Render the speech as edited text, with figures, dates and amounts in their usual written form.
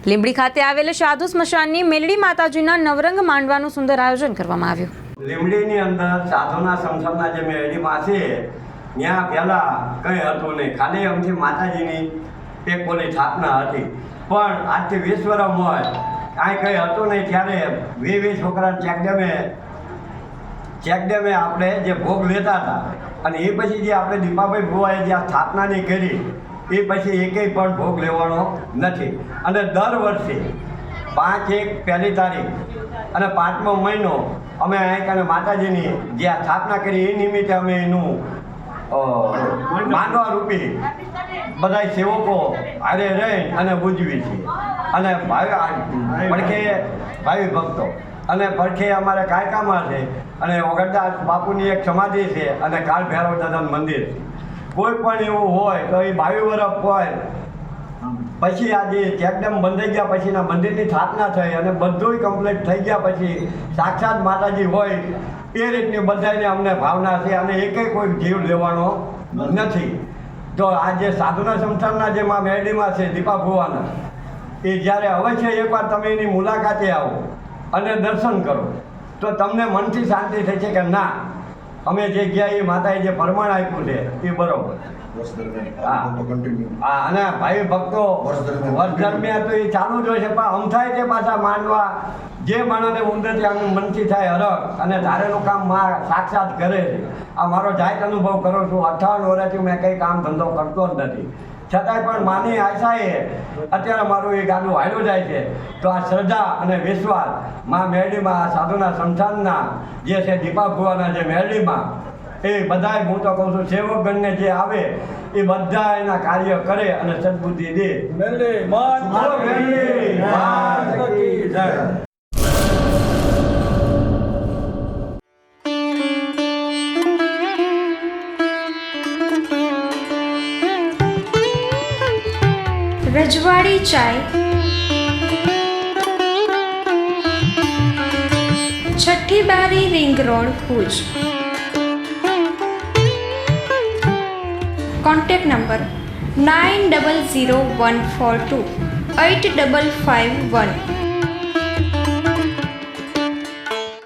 લીંબડી ખાતે આવેલ સાધુ સ્મશાનની મેલડી માતાજીના નવરંગ માંડવાનું સુંદર આયોજન કરવામાં આવ્યું. લીંબડીની અંદર સાધુના સમસમના જે મેલડીમાં છે ત્યાં પહેલાં કંઈ હતું નહીં, ખાલી અમથી માતાજીની એક પોલી સ્થાપના હતી. પણ આજથી 20 વર્ષ હોય કાંઈ કંઈ હતું નહીં ત્યારે 20 છોકરા ચેકડેમે આપણે જે ભોગ લેતા હતા અને એ પછી જે આપણે દીપાભાઈ ભુવાએ જે આ સ્થાપનાની કરી એ પછી એકેય પણ ભોગ લેવાનો નથી. અને દર વર્ષે 5/1 પહેલી તારીખ અને 5મો મહિનો અમે અહીં કને માતાજીની જે આ સ્થાપના કરી એ નિમિત્તે અમે એનું માંડવા રૂપી બધા સેવકો હારે રહી અને ઉજવી છે. અને ભાવિ ભક્તો અને પડખે અમારે કાયકામાં છે અને ઓગણદાસ બાપુની એક સમાધિ છે અને કાળ ભૈરવ દાદાનું મંદિર છે. કોઈ પણ એવું હોય તો એ 22 વર્ષ હોય પછી આજે ચેકડેમ બંધાઈ ગયા પછીના મંદિરની સ્થાપના થઈ અને બધું કમ્પ્લીટ થઈ ગયા પછી સાક્ષાત માતાજી હોય એ રીતની બધાને અમને ભાવના છે અને એકેય કોઈ જીવ લેવાનો નથી. તો આ જે સાધુના સંસ્થાનના જે માં મેરડીમાં છે દીપા ભુવાના એ જ્યારે અવશ્ય એકવાર તમે એની મુલાકાતે આવો અને દર્શન કરો તો તમને મનથી શાંતિ થઈ છે કે ના અમે જે ગયા એ માતાએ જે પ્રમાણ આપ્યું છે એ બરોબર. હા, અને ભાઈ ભક્તો વર્ષ દરમિયાન તો એ ચાલુ જ હોય છે પણ અમથાય તે પાછા માંડવા જે માણસને ઊંડેથી આનું મનથી થાય હરખ અને ધારેલું કામ માં સાક્ષાત કરે છે. આ મારો જાહેર અનુભવ કરું છું. 58 વર્ષથી મેં કંઈ કામ ધંધો કરતો જ નથી, છતાંય પણ માની આશાએ અત્યારે મારું એ ગાડું હાલ્યું જાય છે. તો આ શ્રદ્ધા અને વિશ્વાસ માં મેરડીમાં આ સાધુના સંસ્થાનના જે છે દીપા ભુવાના જે મેરડીમાં એ બધાય હું તો કહું છું સેવકગણને જે આવે એ બધા એના કાર્ય કરે અને સદબુદ્ધિ દે. રજવાડી ચાય, છઠ્ઠી બારી ring road Bhuj. Contact number 900142 8551.